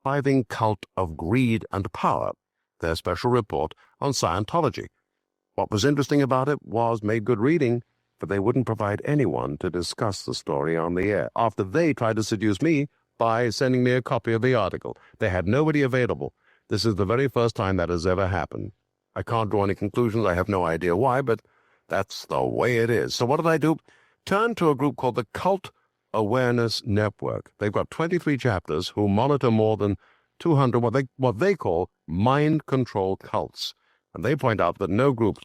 Thriving Cult of Greed and Power, their special report on Scientology. What was interesting about it was made good reading, but they wouldn't provide anyone to discuss the story on the air after they tried to seduce me by sending me a copy of the article. They had nobody available. This is the very first time that has ever happened. I can't draw any conclusions. I have no idea why, but that's the way it is. So what did I do? Turn to a group called the Cult Awareness Network. They've got 23 chapters who monitor more than 200 what they call mind control cults. And they point out that no group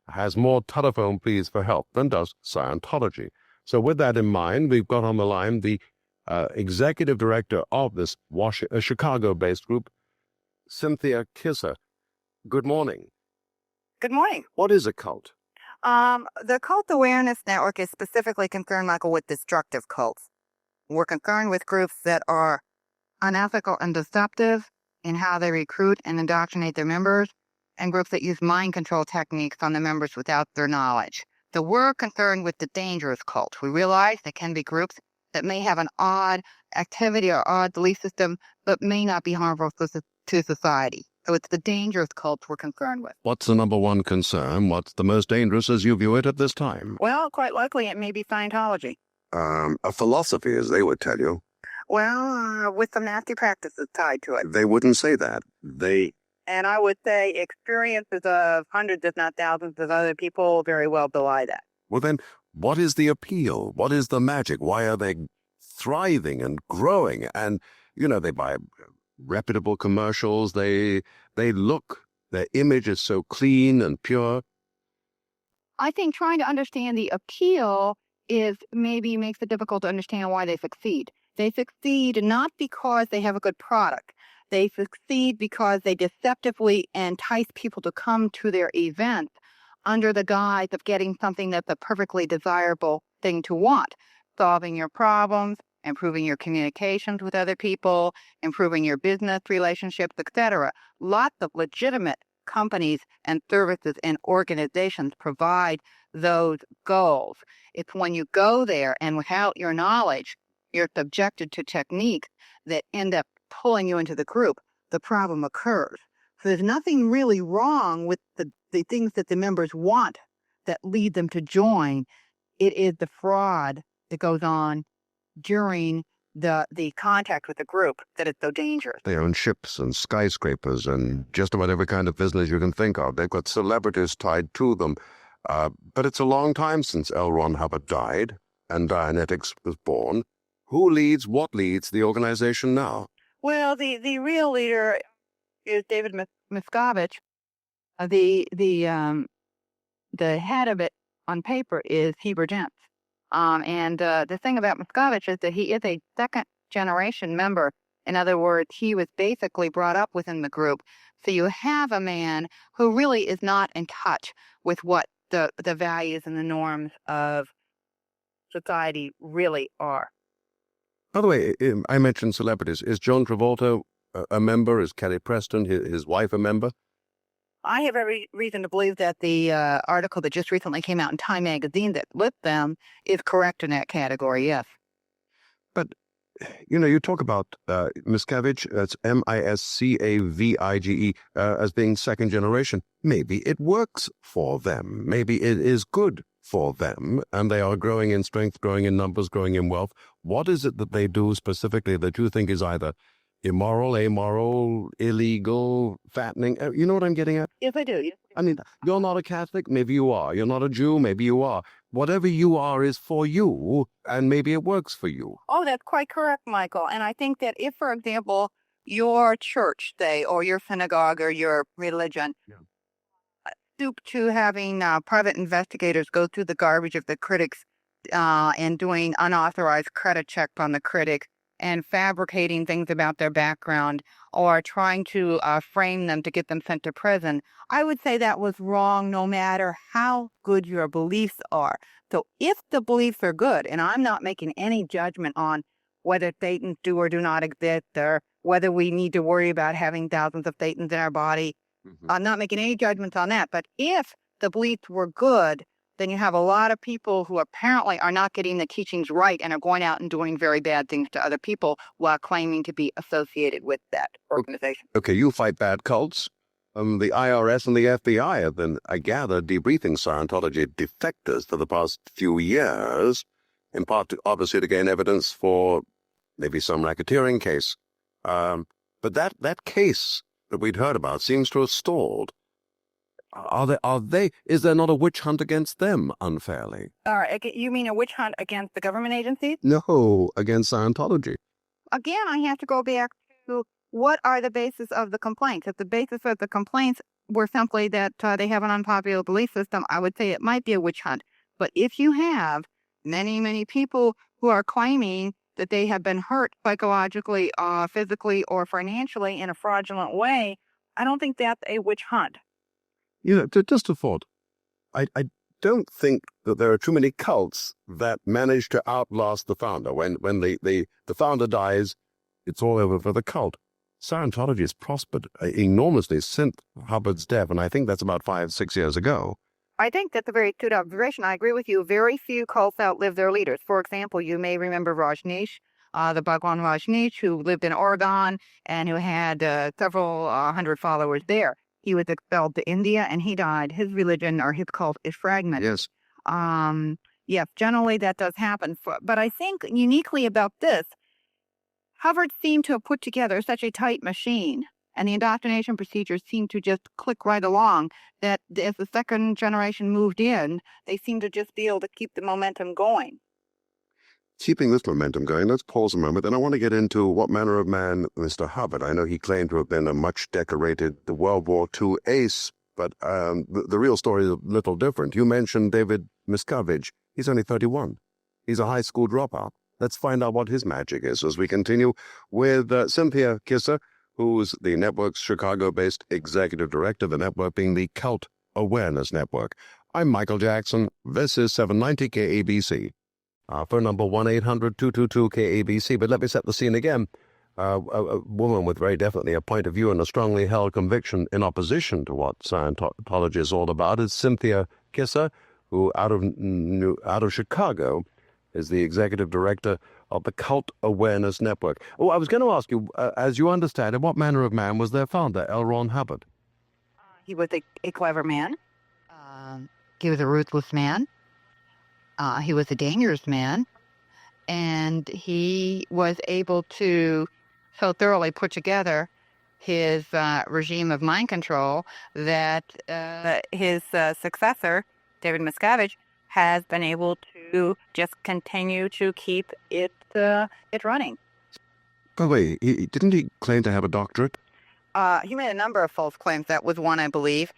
has more telephone pleas for help than does Scientology. So with that in mind, we've got on the line the executive director of this Chicago-based group, Cynthia Kisser. Good morning. Good morning. What is a cult? The Cult Awareness Network is specifically concerned, Michael, with destructive cults. We're concerned with groups that are unethical and deceptive in how they recruit and indoctrinate their members, and groups that use mind control techniques on the members without their knowledge. So we're concerned with the dangerous cults. We realize there can be groups that may have an odd activity or odd belief system, but may not be harmful to society. So it's the dangerous cults we're concerned with. What's the number one concern? What's the most dangerous as you view it at this time? Well, quite likely it may be Scientology. A philosophy, as they would tell you. Well, with some nasty practices tied to it. They wouldn't say that. And I would say experiences of hundreds, if not thousands, of other people very well belie that. Well, then, what is the appeal? What is the magic? Why are they thriving and growing? And, they buy reputable commercials. Their image is so clean and pure. I think trying to understand the appeal maybe makes it difficult to understand why they succeed. They succeed not because they have a good product. They succeed because they deceptively entice people to come to their events under the guise of getting something that's a perfectly desirable thing to want. Solving your problems, improving your communications with other people, improving your business relationships, etc. Lots of legitimate companies and services and organizations provide those goals. It's when you go there and without your knowledge, you're subjected to techniques that end up pulling you into the group, the problem occurs. So there's nothing really wrong with the things that the members want that lead them to join. It is the fraud that goes on during the contact with the group that is so dangerous. They own ships and skyscrapers and just about every kind of business you can think of. They've got celebrities tied to them. But it's a long time since L. Ron Hubbard died and Dianetics was born. What leads the organization now? Well, the real leader is David Miscavige. The head of it on paper is Heber Jentzsch. And the thing about Miscavige is that he is a second-generation member. In other words, he was basically brought up within the group. So you have a man who really is not in touch with what the values and the norms of society really are. By the way, I mentioned celebrities. Is John Travolta a member? Is Kelly Preston, his wife, a member? I have every reason to believe that the article that just recently came out in Time magazine that lists them is correct in that category, yes. But, you talk about Miscavige, that's Miscavige, as being second generation. Maybe it works for them. Maybe it is good for them, and they are growing in strength, growing in numbers, growing in wealth. What is it that they do specifically that you think is either immoral, amoral, illegal, fattening? You know what I'm getting at? Yes, I do. Yes. I mean, you're not a Catholic, maybe you are. You're not a Jew, maybe you are. Whatever you are is for you, and maybe it works for you. Oh, that's quite correct, Michael. And I think that if, for example, your church, say, or your synagogue or your religion, stoop to having private investigators go through the garbage of the critics and doing unauthorized credit checks on the critics and fabricating things about their background or trying to frame them to get them sent to prison, I would say that was wrong no matter how good your beliefs are. So if the beliefs are good, and I'm not making any judgment on whether Satans do or do not exist or whether we need to worry about having thousands of Satans in our body, I'm not making any judgments on that. But if the beliefs were good, then you have a lot of people who apparently are not getting the teachings right and are going out and doing very bad things to other people while claiming to be associated with that organization. Okay, you fight bad cults. The IRS and the FBI have been, I gather, debriefing Scientology defectors for the past few years, in part, obviously, to gain evidence for maybe some racketeering case. But that case that we'd heard about seems to have stalled. Is there not a witch hunt against them unfairly? All right, you mean a witch hunt against the government agencies? No, against Scientology. Again, I have to go back to what are the basis of the complaints. If the basis of the complaints were simply that they have an unpopular belief system, I would say it might be a witch hunt. But if you have many, many people who are claiming that they have been hurt psychologically, physically, or financially in a fraudulent way, I don't think that's a witch hunt. Just a thought. I don't think that there are too many cults that manage to outlast the founder. When the founder dies, it's all over for the cult. Scientology has prospered enormously since Hubbard's death, and I think that's about 5-6 years ago. I think that's a very astute observation. I agree with you. Very few cults outlive their leaders. For example, you may remember Rajneesh, the Bhagwan Rajneesh, who lived in Oregon and who had several hundred followers there. He was expelled to India, and he died. His religion or his cult is fragmented. Yes. Yes, generally that does happen. But I think uniquely about this, Hubbard seemed to have put together such a tight machine, and the indoctrination procedures seemed to just click right along, that as the second generation moved in, they seemed to just be able to keep the momentum going. Keeping this momentum going, let's pause a moment, and I want to get into what manner of man Mr. Hubbard. I know he claimed to have been a much-decorated World War II ace, but the real story is a little different. You mentioned David Miscavige. He's only 31. He's a high school dropout. Let's find out what his magic is as we continue with Cynthia Kisser, who's the network's Chicago-based executive director, the network being the Cult Awareness Network. I'm Michael Jackson. This is 790 KABC. Phone number 1-800-222-KABC. But let me set the scene again. A woman with very definitely a point of view and a strongly held conviction in opposition to what Scientology is all about is Cynthia Kisser, who out of Chicago is the executive director of the Cult Awareness Network. Oh, I was going to ask you, as you understand it, what manner of man was their founder, L. Ron Hubbard? He was a clever man. He was a ruthless man. He was a dangerous man. And he was able to so thoroughly put together his regime of mind control that his successor, David Miscavige, has been able to just continue to keep it running. By the way, didn't he claim to have a doctorate? He made a number of false claims. That was one, I believe.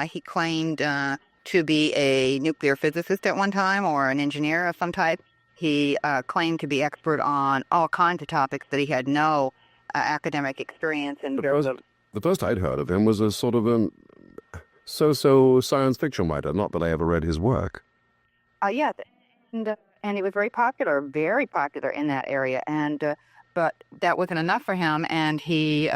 He claimed to be a nuclear physicist at one time or an engineer of some type. He claimed to be expert on all kinds of topics that he had no academic experience in. The first I'd heard of him was a sort of so-so science fiction writer, not that I ever read his work. Yeah, and he was very popular in that area. But that wasn't enough for him, and he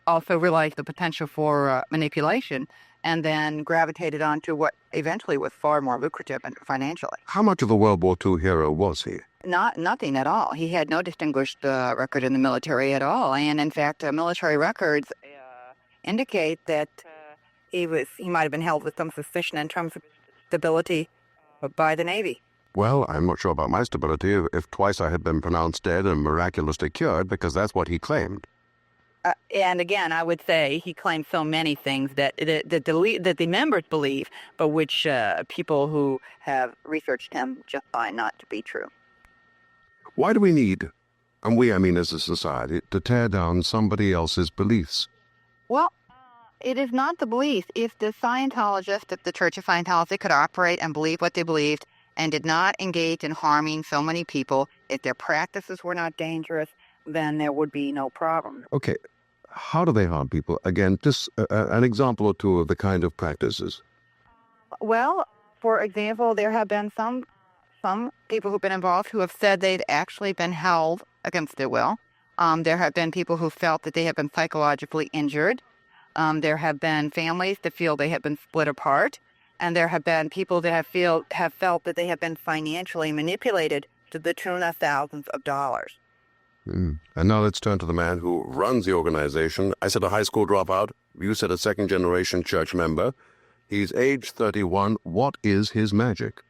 also realized the potential for manipulation, and then gravitated onto what eventually was far more lucrative and financially. How much of a World War II hero was he? Nothing at all. He had no distinguished record in the military at all, and in fact, military records indicate that he might have been held with some suspicion in terms of stability by the Navy. Well, I'm not sure about my stability if twice I had been pronounced dead and miraculously cured, because that's what he claimed. And again, I would say he claimed so many things that the members believe, but which people who have researched him just find not to be true. Why do we need, and I mean as a society, to tear down somebody else's beliefs? Well, it is not the belief. If the Scientologists, if the Church of Scientology could operate and believe what they believed and did not engage in harming so many people, if their practices were not dangerous, then there would be no problem. Okay, how do they harm people? Again, just an example or two of the kind of practices. Well, for example, there have been some people who've been involved who have said they'd actually been held against their will. There have been people who felt that they have been psychologically injured. There have been families that feel they have been split apart. And there have been people that have felt that they have been financially manipulated to the tune of thousands of dollars. And now let's turn to the man who runs the organization. I said a high school dropout. You said a second-generation church member. He's age 31. What is his magic?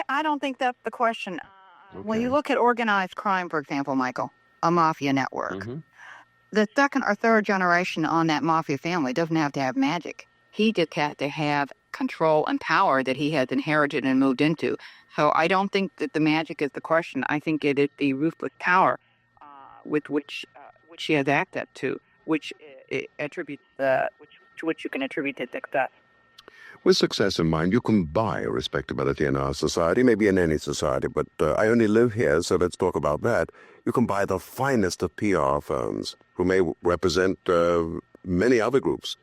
I don't think that's the question. When you look at organized crime, for example, Michael, a mafia network, the second or third generation on that mafia family doesn't have to have magic. He just has to have control and power that he has inherited and moved into. So I don't think that the magic is the question. I think it is the ruthless power with which he has access to, which attributes to which you can attribute his success. With success in mind, you can buy respectability in our society, maybe in any society, but I only live here, so let's talk about that. You can buy the finest of PR firms who may represent many other groups,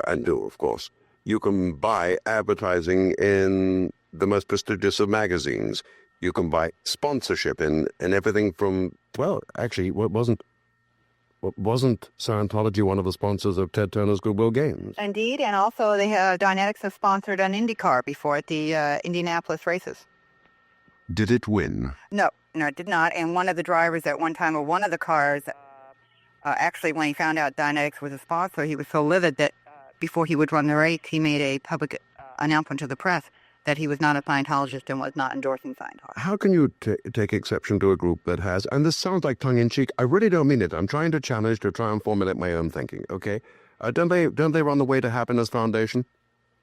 and do, of course. You can buy advertising in the most prestigious of magazines. You can buy sponsorship in everything from, well, actually, wasn't Scientology one of the sponsors of Ted Turner's Goodwill Games? Indeed, and also Dynetics has sponsored an IndyCar before at the Indianapolis races. Did it win? No, it did not. And one of the drivers at one time of one of the cars, actually, when he found out Dynetics was a sponsor, he was so livid that before he would run the race, he made a public announcement to the press that he was not a Scientologist and was not endorsing Scientology. How can you take exception to a group that has, and this sounds like tongue-in-cheek, I really don't mean it, I'm trying to challenge to try and formulate my own thinking, okay? Don't they run the Way to Happiness Foundation?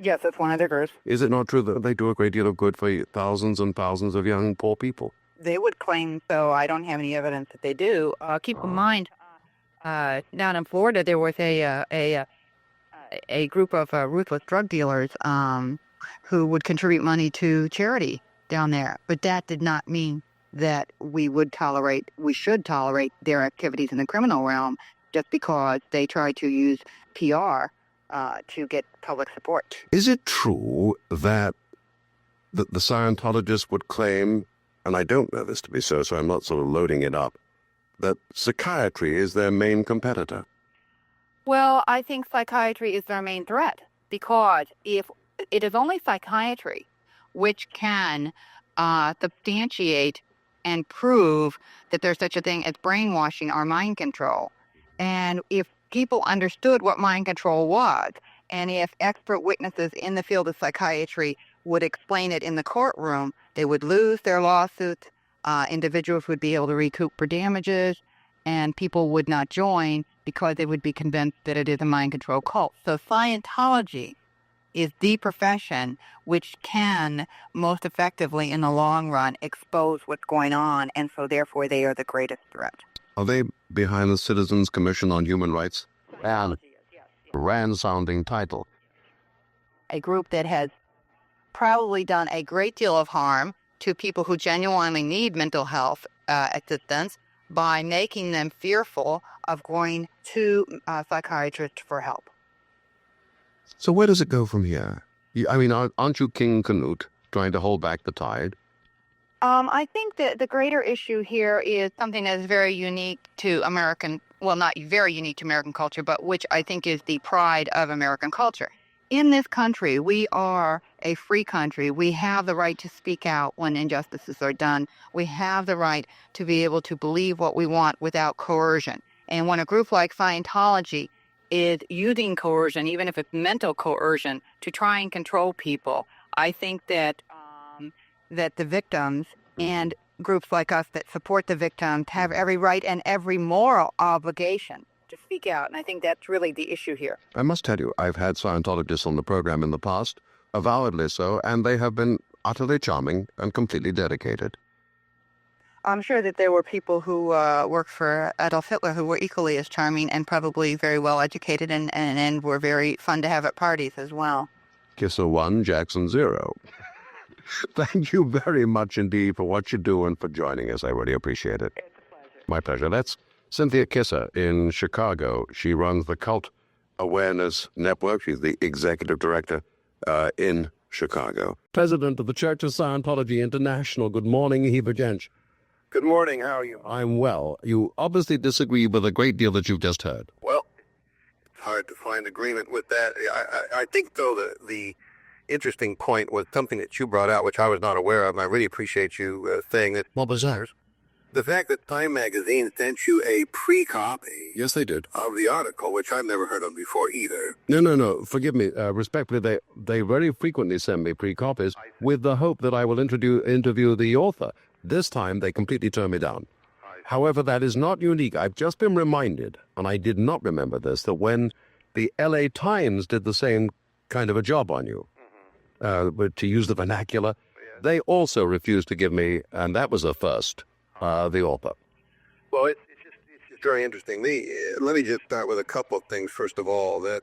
Yes, it's one of their groups. Is it not true that they do a great deal of good for thousands and thousands of young poor people? They would claim so. I don't have any evidence that they do. Keep in mind, down in Florida, there was a group of ruthless drug dealers who would contribute money to charity down there. But that did not mean that we should tolerate their activities in the criminal realm just because they tried to use PR to get public support. Is it true that the Scientologists would claim, and I don't know this to be so I'm not sort of loading it up, that psychiatry is their main competitor? Well, I think psychiatry is their main threat, because if it is only psychiatry which can substantiate and prove that there's such a thing as brainwashing or mind control. And if people understood what mind control was, and if expert witnesses in the field of psychiatry would explain it in the courtroom, they would lose their lawsuits, individuals would be able to recoup for damages, and people would not join because they would be convinced that it is a mind control cult. So Scientology is the profession which can most effectively in the long run expose what's going on, and so therefore they are the greatest threat. Are they behind the Citizens Commission on Human Rights? Grand-sounding title. A group that has probably done a great deal of harm to people who genuinely need mental health assistance by making them fearful of going to psychiatrists for help. So where does it go from here? Aren't you King Canute trying to hold back the tide? I think that the greater issue here is something that is very unique to American, well, not very unique to American culture, but which I think is the pride of American culture. In this country, we are a free country. We have the right to speak out when injustices are done. We have the right to be able to believe what we want without coercion. And when a group like Scientology is using coercion, even if it's mental coercion, to try and control people, I think that that the victims and groups like us that support the victims have every right and every moral obligation to speak out. And I think that's really the issue here. I must tell you, I've had Scientologists on the program in the past, avowedly so, and they have been utterly charming and completely dedicated. I'm sure that there were people who worked for Adolf Hitler who were equally as charming and probably very well educated and were very fun to have at parties as well. Kisser 1, Jackson 0. Thank you very much indeed for what you do and for joining us. I really appreciate it. It's a pleasure. My pleasure. That's Cynthia Kisser in Chicago. She runs the Cult Awareness Network. She's the executive director in Chicago. President of the Church of Scientology International. Good morning, Heber Jentzsch. Good morning. How are you? I'm well. You obviously disagree with a great deal that you've just heard. Well, it's hard to find agreement with that. I think, though, the interesting point was something that you brought out, which I was not aware of, and I really appreciate you saying that. What was that? The fact that Time magazine sent you a pre-copy Yes, they did. of the article, which I've never heard of before either. No. Forgive me. Respectfully, they very frequently send me pre-copies with the hope that I will interview the author. This time, they completely turn me down. However, that is not unique. I've just been reminded, and I did not remember this, that when the L.A. Times did the same kind of a job on you, to use the vernacular, they also refused to give me, and that was a first, the author. Well, it's just very interesting. Let me just start with a couple of things. First of all, that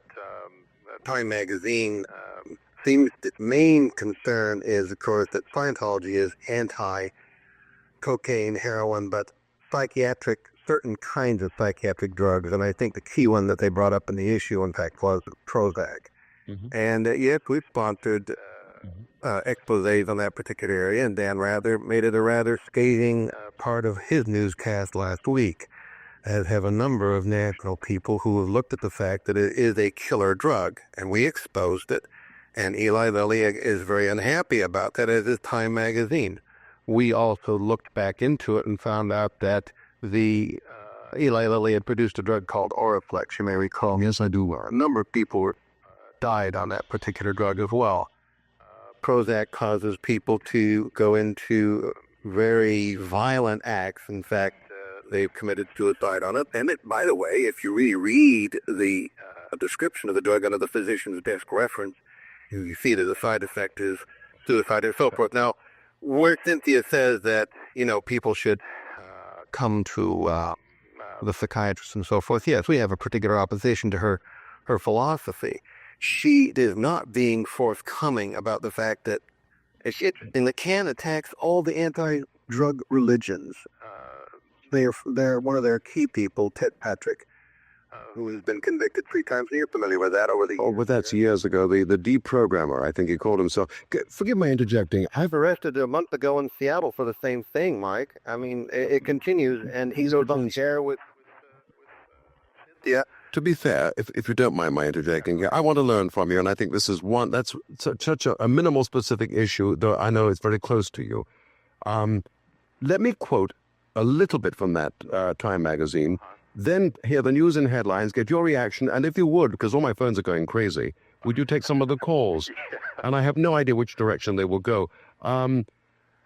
Time magazine seems its main concern is, of course, that Scientology is anti-cocaine, heroin, but certain kinds of psychiatric drugs. And I think the key one that they brought up in the issue, in fact, was Prozac. Mm-hmm. And yes, we've sponsored exposés on that particular area, and Dan Rather made it a rather scathing part of his newscast last week, as have a number of national people who have looked at the fact that it is a killer drug, and we exposed it, and Eli Lilly is very unhappy about that, as is Time magazine. We also looked back into it and found out that the Eli Lilly had produced a drug called Oriflex, you may recall. Yes, I do. A number of people died on that particular drug as well. Prozac causes people to go into very violent acts. In fact, they've committed suicide on it. And by the way, if you really read the description of the drug under the physician's desk reference, you see that the side effect is suicide and so forth. Now, where Cynthia says that, people should come to the psychiatrist and so forth, yes, we have a particular opposition to her philosophy. She is not being forthcoming about the fact that it's interesting. The can attacks all the anti-drug religions. They're one of their key people, Ted Patrick, who has been convicted 3 times. You're familiar with that over the years. Oh, but that's years ago. The deprogrammer, I think he called himself. Forgive my interjecting. I've arrested a month ago in Seattle for the same thing, Mike. I mean, it continues, and he's on share with. Yeah. To be fair, if you don't mind my interjecting, I want to learn from you, and I think this is one that's such a minimal specific issue, though I know it's very close to you. Let me quote a little bit from that Time magazine, then hear the news and headlines, get your reaction, and if you would, because all my phones are going crazy, would you take some of the calls? And I have no idea which direction they will go.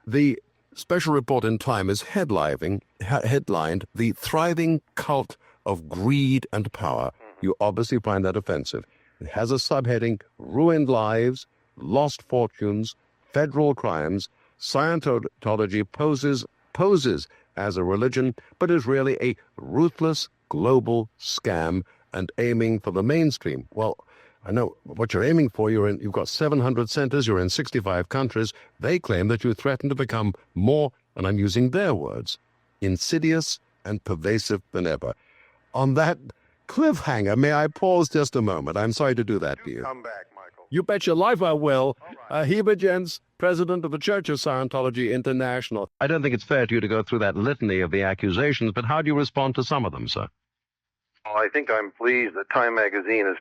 The special report in Time is headlined, "The Thriving Cult of Greed and Power." You obviously find that offensive. It has a subheading, "Ruined Lives, Lost Fortunes, Federal Crimes. Scientology poses as a religion, but is really a ruthless global scam and aiming for the mainstream." Well, I know what you're aiming for. You've got 700 centers. You're in 65 countries. They claim that you threaten to become more, and I'm using their words, insidious and pervasive than ever. On that cliffhanger, may I pause just a moment? I'm sorry to do that to you. Come back, Michael. You bet your life I will. Heber Jentzsch, president of the Church of Scientology International. I don't think it's fair to you to go through that litany of the accusations, but how do you respond to some of them, sir? Well, I think I'm pleased that Time magazine has,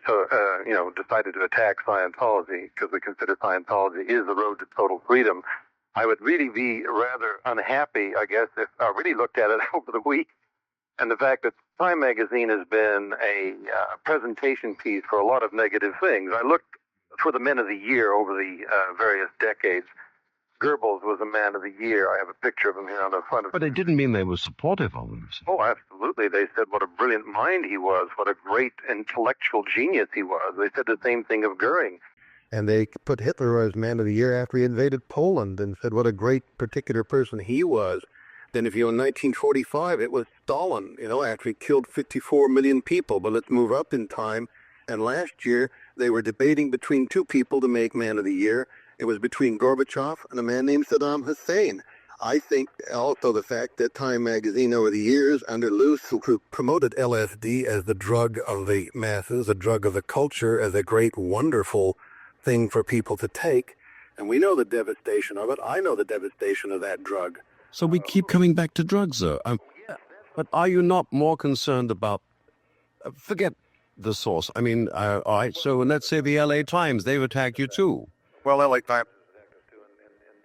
decided to attack Scientology, because we consider Scientology is the road to total freedom. I would really be rather unhappy, I guess, if I really looked at it over the week, and the fact that Time magazine has been a presentation piece for a lot of negative things. I looked for the men of the year over the various decades. Goebbels was a man of the year. I have a picture of him here on the front of. But it didn't mean they were supportive of him. Oh, absolutely. They said what a brilliant mind he was, what a great intellectual genius he was. They said the same thing of Goering. And they put Hitler as man of the year after he invaded Poland, and said what a great particular person he was. Then if you in 1945, it was Stalin, after he killed 54 million people. But let's move up in time. And last year, they were debating between 2 people to make man of the year. It was between Gorbachev and a man named Saddam Hussein. I think also the fact that Time magazine over the years, under Luce, who promoted LSD as the drug of the masses, a drug of the culture, as a great, wonderful thing for people to take. And we know the devastation of it. I know the devastation of that drug. So we keep coming back to drugs, though. But are you not more concerned about... forget the source. I mean, all right, so let's say the L.A. Times, they've attacked you too. Well, LA Times,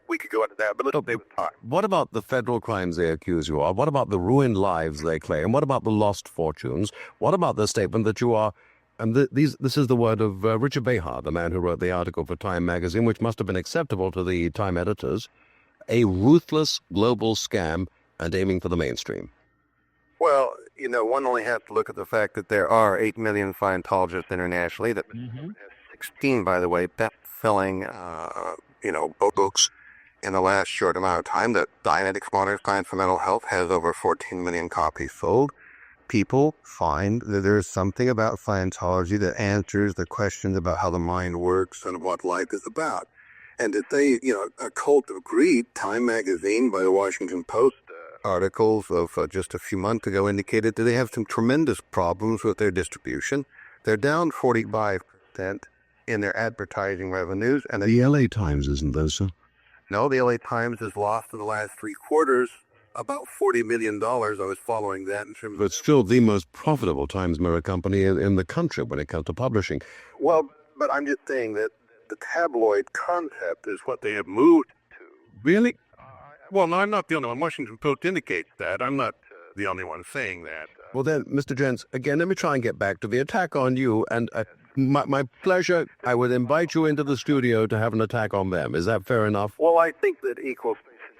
we could go into that, but they would not. What about the federal crimes they accuse you of? What about the ruined lives they claim? What about the lost fortunes? What about the statement that you are, and this is the word of Richard Behar, the man who wrote the article for Time magazine, which must have been acceptable to the Time editors, a ruthless global scam and aiming for the mainstream? Well, one only has to look at the fact that there are 8 million Scientologists internationally, that 16, by the way, best-selling, books in the last short amount of time. That Dianetics Modern Science for Mental Health has over 14 million copies sold. People find that there's something about Scientology that answers the questions about how the mind works and what life is about. And that they, a cult of greed, Time magazine by the Washington Post articles of just a few months ago indicated that they have some tremendous problems with their distribution. They're down 45% in their advertising revenues. And The LA Times isn't, though, sir? No, the LA Times has lost in the last 3 quarters about $40 million. I was following that in terms of... But still the most profitable Times Mirror company in the country when it comes to publishing. Well, but I'm just saying that the tabloid concept is what they have moved to. Really? Well, no, I'm not the only one. Washington Post indicates that. I'm not the only one saying that. Well then, Mr. Jentzsch, again, let me try and get back to the attack on you, and my pleasure, I would invite you into the studio to have an attack on them. Is that fair enough? Well, I think that equals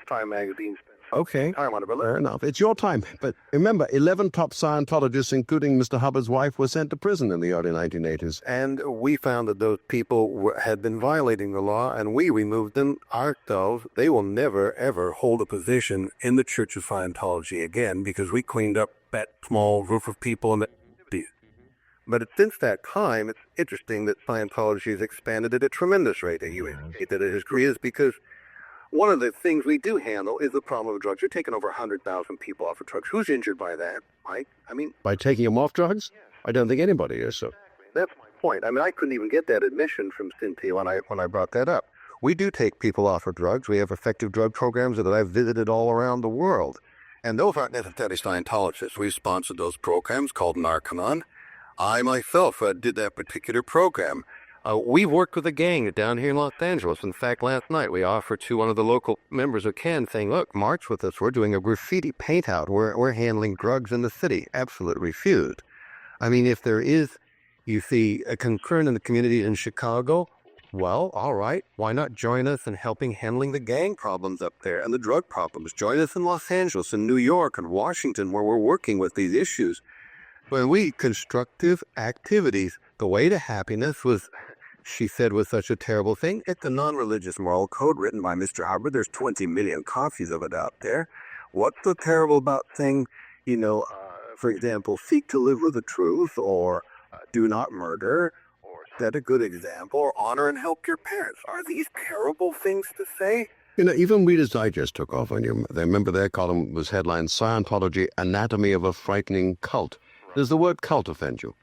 Time magazine. Okay, I want to fair enough. It's your time. But remember, 11 top Scientologists, including Mr. Hubbard's wife, were sent to prison in the early 1980s. And we found that those people had been violating the law, and we removed them ourselves. They will never, ever hold a position in the Church of Scientology again, because we cleaned up that small group of people in the 50s. But since that time, it's interesting that Scientology has expanded at a tremendous rate. And you indicate that it is because one of the things we do handle is the problem of drugs. You're taking over 100,000 people off of drugs. Who's injured by that, Mike? By taking them off drugs? I don't think anybody is, so. That's my point. I couldn't even get that admission from Cynthia when I brought that up. We do take people off of drugs. We have effective drug programs that I've visited all around the world. And those aren't necessarily Scientologists. We've sponsored those programs called Narconon. I myself did that particular program. We worked with a gang down here in Los Angeles. In fact, last night we offered to one of the local members of CAN saying, look, march with us. We're doing a graffiti paint out. We're handling drugs in the city. Absolutely refused. If there is, you see, a concern in the community in Chicago, well, all right, why not join us in helping handling the gang problems up there and the drug problems? Join us in Los Angeles and New York and Washington where we're working with these issues. When constructive activities, the way to happiness was, she said, was such a terrible thing. It's a non-religious moral code written by Mr. Hubbard. There's 20 million copies of it out there. What's so terrible about saying, for example, seek to live with the truth, or do not murder, or set a good example, or honor and help your parents? Are these terrible things to say? Even Reader's Digest took off on you. They remember their column was headlined, Scientology, Anatomy of a Frightening Cult. Does the word cult offend you?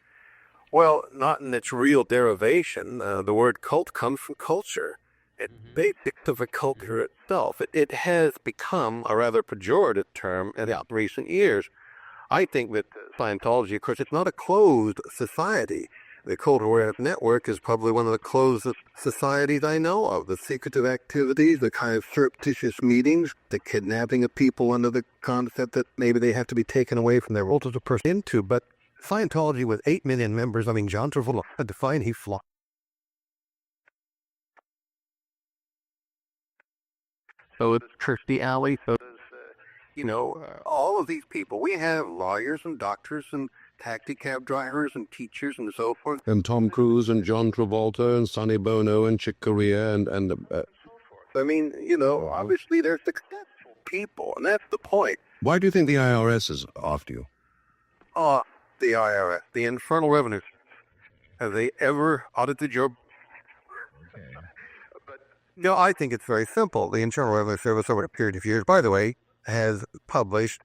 Well, not in its real derivation. The word cult comes from culture. It's basic to the culture itself. It has become a rather pejorative term in recent years. I think that Scientology, of course, it's not a closed society. The Cult Awareness Network is probably one of the closest societies I know of. The secretive activities, the kind of surreptitious meetings, the kidnapping of people under the concept that maybe they have to be taken away from their roles as a person into. But Scientology with 8 million members, John Travolta had to find he flopped. So it's Kirstie Alley, so does, all of these people. We have lawyers and doctors and taxi cab drivers and teachers and so forth. And Tom Cruise and John Travolta and Sonny Bono and Chick Corea and obviously they're successful people, and that's the point. Why do you think the IRS is after you? The IRS, the Internal Revenue Service. Have they ever audited your... No, I think it's very simple. The Internal Revenue Service, over a period of years, by the way, has published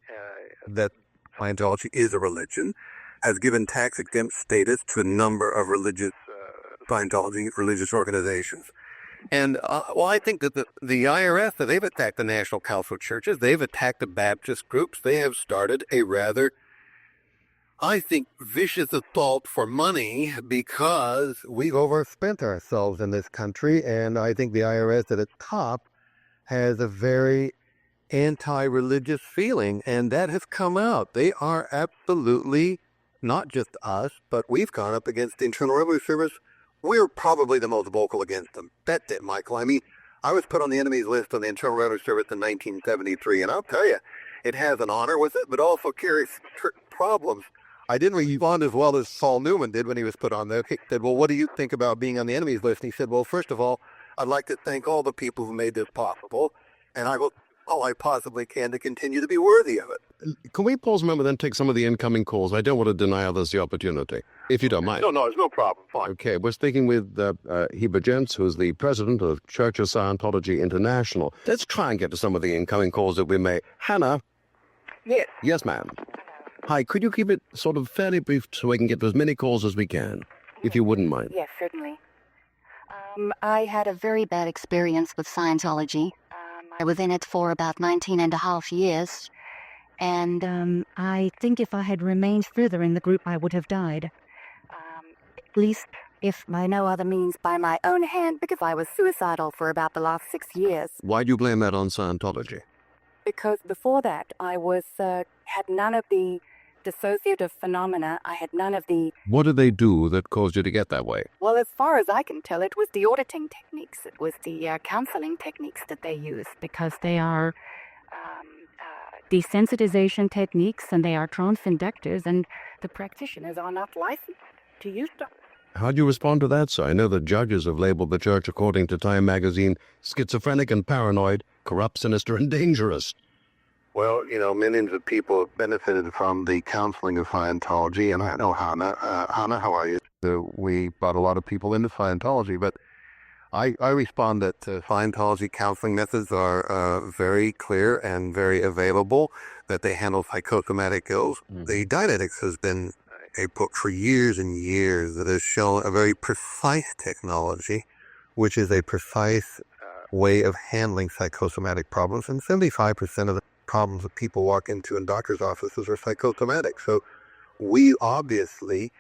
that Scientology is a religion, has given tax-exempt status to a number of Scientology religious organizations. And, I think that the IRS, they've attacked the National Council of Churches, they've attacked the Baptist groups, they have started a rather I think, vicious assault for money because we've overspent ourselves in this country, and I think the IRS at its top has a very anti-religious feeling, and that has come out. They are absolutely, not just us, but we've gone up against the Internal Revenue Service. We're probably the most vocal against them. That's it, Michael. I mean, I was put on the enemies list on the Internal Revenue Service in 1973, and I'll tell you, it has an honor with it, but also carries problems. I didn't respond as well as Saul Newman did when he was put on there. He said, well, what do you think about being on the enemies list? And he said, well, first of all, I'd like to thank all the people who made this possible, and I will all I possibly can to continue to be worthy of it. Can we pause a moment and take some of the incoming calls? I don't want to deny others the opportunity, if you don't mind. No, it's no problem. Fine. Okay, we're speaking with Heber Jentzsch, who's the president of Church of Scientology International. Let's try and get to some of the incoming calls that we may. Hannah? Yes. Yes, ma'am. Hi, could you keep it sort of fairly brief so we can get to as many calls as we can, if you wouldn't mind? Yes, certainly. I had a very bad experience with Scientology. I was in it for about 19 and a half years, and I think if I had remained further in the group, I would have died. At least, if by no other means, by my own hand, because I was suicidal for about the last 6 years. Why do you blame that on Scientology? Because before that, I was had none of the dissociative phenomena. I had none of the... What did they do that caused you to get that way? Well, as far as I can tell, it was the auditing techniques. It was the counseling techniques that they use, because they are desensitization techniques, and they are trance inductors, and the practitioners are not licensed to use them. How do you respond to that, sir? I know that judges have labeled the church, according to Time magazine, schizophrenic and paranoid, corrupt, sinister, and dangerous. Well, millions of people have benefited from the counseling of Scientology, and I know Hannah. Hannah, how are you? We brought a lot of people into Scientology, but I respond that Scientology counseling methods are very clear and very available, that they handle psychosomatic ills. The Dianetics has been a book for years and years that has shown a very precise technology, which is a precise way of handling psychosomatic problems, and 75% of the problems that people walk into in doctors' offices are psychosomatic. So we obviously,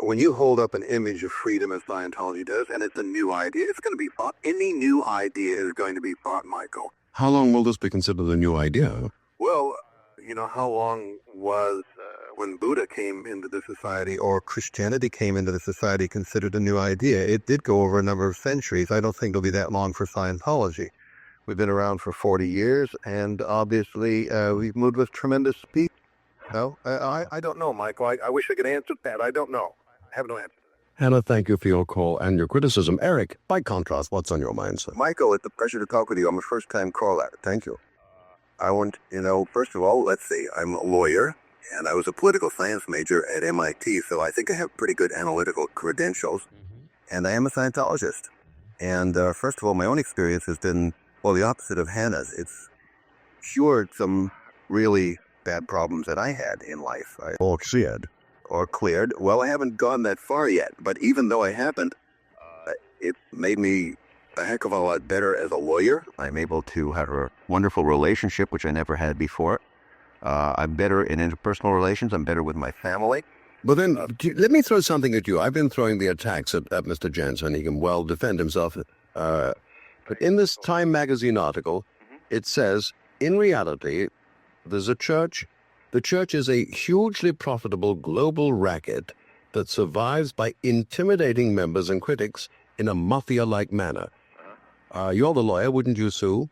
when you hold up an image of freedom as Scientology does, and it's a new idea, it's going to be bought. Any new idea is going to be bought, Michael. How long will this be considered a new idea? Well, how long was when Buddha came into the society or Christianity came into the society considered a new idea? It did go over a number of centuries. I don't think it'll be that long for Scientology. We've been around for 40 years, and obviously we've moved with tremendous speed. No, I don't know, Michael. I wish I could answer that. I don't know. I have no answer. Hannah, thank you for your call and your criticism. Eric, by contrast, what's on your mind, sir? Michael, it's a pleasure to talk with you. I'm a first-time caller. Thank you. I want, first of all, let's see. I'm a lawyer, and I was a political science major at MIT, so I think I have pretty good analytical credentials, and I am a Scientologist. And first of all, my own experience has been, well, the opposite of Hannah's. It's cured some really bad problems that I had in life. Or cleared. Or cleared. Well, I haven't gone that far yet, but even though I haven't, it made me a heck of a lot better as a lawyer. I'm able to have a wonderful relationship, which I never had before. I'm better in interpersonal relations. I'm better with my family. But then, let me throw something at you. I've been throwing the attacks at Mr. Jentzsch, and he can well defend himself. But in this Time magazine article, it says, in reality, there's a church. The church is a hugely profitable global racket that survives by intimidating members and critics in a mafia-like manner. You're the lawyer, wouldn't you sue?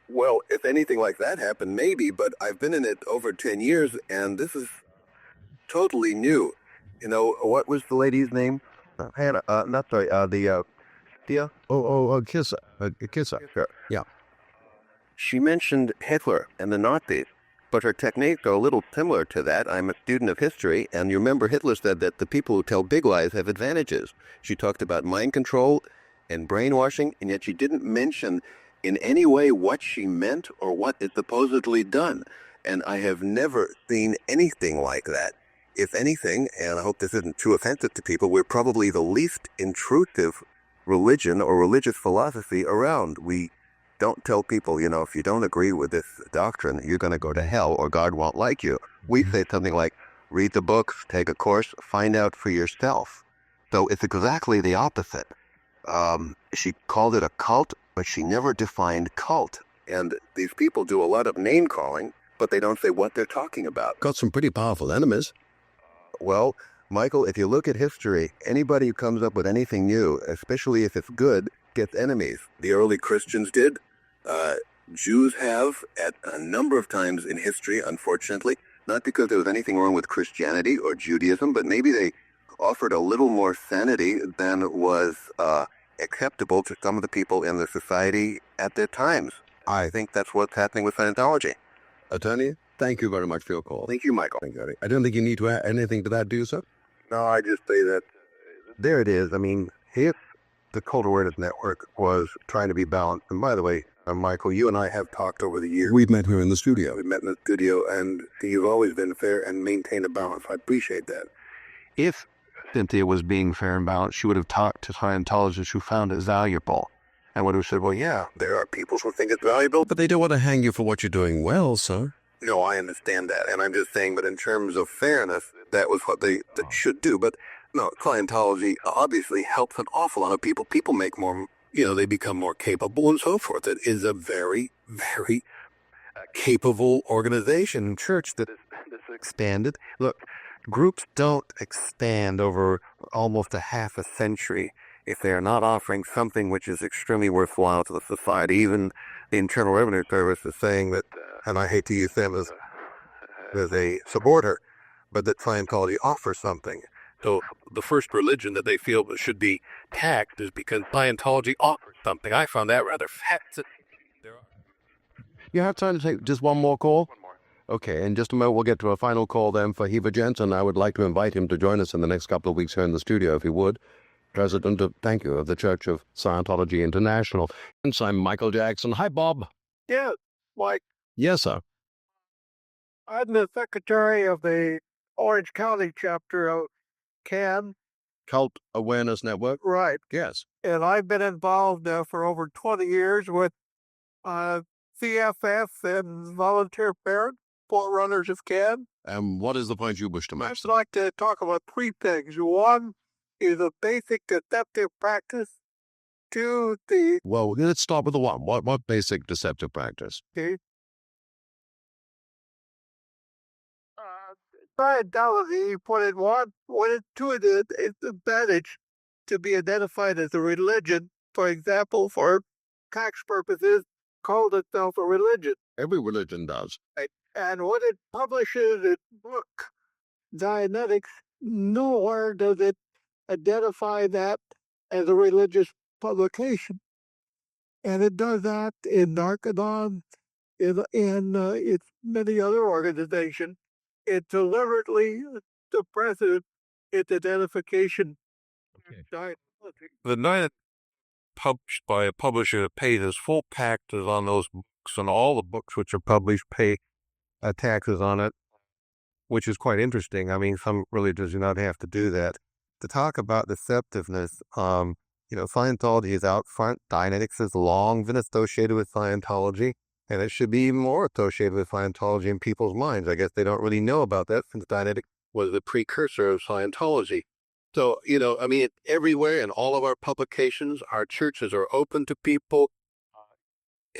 Well, if anything like that happened, maybe, but I've been in it over 10 years, and this is totally new. What was the lady's name? Hannah, Thea? Kisser. Kisser. Yeah. She mentioned Hitler and the Nazis, but her techniques are a little similar to that. I'm a student of history, and you remember Hitler said that the people who tell big lies have advantages. She talked about mind control and brainwashing, and yet she didn't mention in any way what she meant or what is supposedly done. And I have never seen anything like that. If anything, and I hope this isn't too offensive to people, we're probably the least intrusive religion or religious philosophy around. We don't tell people, if you don't agree with this doctrine, you're going to go to hell or God won't like you. We say something like, read the books, take a course, find out for yourself. So it's exactly the opposite. She called it a cult, but she never defined cult. And these people do a lot of name calling, but they don't say what they're talking about. Got some pretty powerful enemies. Well, Michael, if you look at history, anybody who comes up with anything new, especially if it's good, gets enemies. The early Christians did. Jews have at a number of times in history, unfortunately, not because there was anything wrong with Christianity or Judaism, but maybe they offered a little more sanity than was acceptable to some of the people in the society at their times. I think that's what's happening with Scientology. Attorney, thank you very much for your call. Thank you, Michael. Thank you. I don't think you need to add anything to that, do you, sir? No, I just say that there it is. I mean, if the Cult Awareness Network was trying to be balanced, and by the way, Michael, you and I have talked over the years. We've met here in the studio. We've met in the studio, and you've always been fair and maintained a balance. I appreciate that. If Cynthia was being fair and balanced, she would have talked to Scientologists who found it valuable and would have said, well, yeah, there are people who think it's valuable. But they don't want to hang you for what you're doing well, sir. No, I understand that. And I'm just saying, but in terms of fairness, that was what they should do. But no, Scientology obviously helps an awful lot of people. People make more, they become more capable and so forth. It is a very, very capable organization, church that is expanded. Look, groups don't expand over almost a half a century if they are not offering something which is extremely worthwhile to the society. Even the Internal Revenue Service is saying that, and I hate to use them as a supporter, but that Scientology offers something. So the first religion that they feel should be taxed is because Scientology offers something. I found that rather fascinating. You have time to take just one more call? One more. Okay, in just a moment we'll get to a final call then for Heber Jentzsch, and I would like to invite him to join us in the next couple of weeks here in the studio, if he would. President of, thank you, of the Church of Scientology International. And I'm Michael Jackson. Hi, Bob. Yeah, Mike. Yes, sir. I'm the secretary of the Orange County chapter of CAN. Cult Awareness Network. Right. Yes. And I've been involved for over 20 years with CFF and volunteer parent, forerunners of CAN. And what is the point you wish to make? I'd like to talk about three things. One is a basic deceptive practice. Two, Well, let's start with the one. What basic deceptive practice? Scientology, what intuited its advantage to be identified as a religion, for example, for tax purposes, called itself a religion. Every religion does. Right? And when it publishes its book, Dianetics, nowhere does it identify that as a religious publication. And it does that in Narconon, in its many other organizations. It deliberately suppresses its identification. Okay. The Dianet published by a publisher that pays its full taxes on those books, and all the books which are published pay taxes on it, which is quite interesting. I mean, some religions do not have to do that. To talk about deceptiveness, Scientology is out front. Dianetics has long been associated with Scientology, and it should be even more associated with Scientology in people's minds. I guess they don't really know about that since Dianetics was the precursor of Scientology. So, everywhere in all of our publications, our churches are open to people.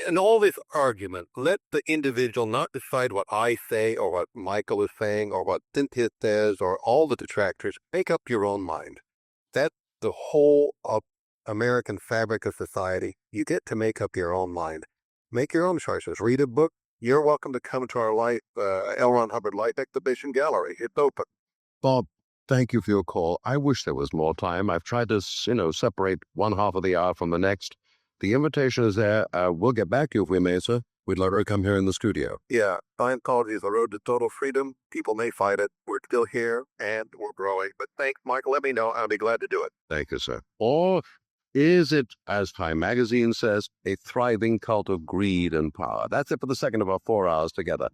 In all this argument, let the individual not decide what I say or what Michael is saying or what Cynthia says or all the detractors. Make up your own mind. That's the whole of American fabric of society. You get to make up your own mind. Make your own choices. Read a book. You're welcome to come to our L. Ron Hubbard Light Exhibition Gallery. It's open. Bob, thank you for your call. I wish there was more time. I've tried to, separate one half of the hour from the next. The invitation is there. We'll get back to you if we may, sir. We'd let her come here in the studio. Yeah, Scientology is the road to total freedom. People may fight it. We're still here, and we're growing. But thanks, Michael. Let me know. I'll be glad to do it. Thank you, sir. Or is it, as Time Magazine says, a thriving cult of greed and power? That's it for the second of our 4 hours together.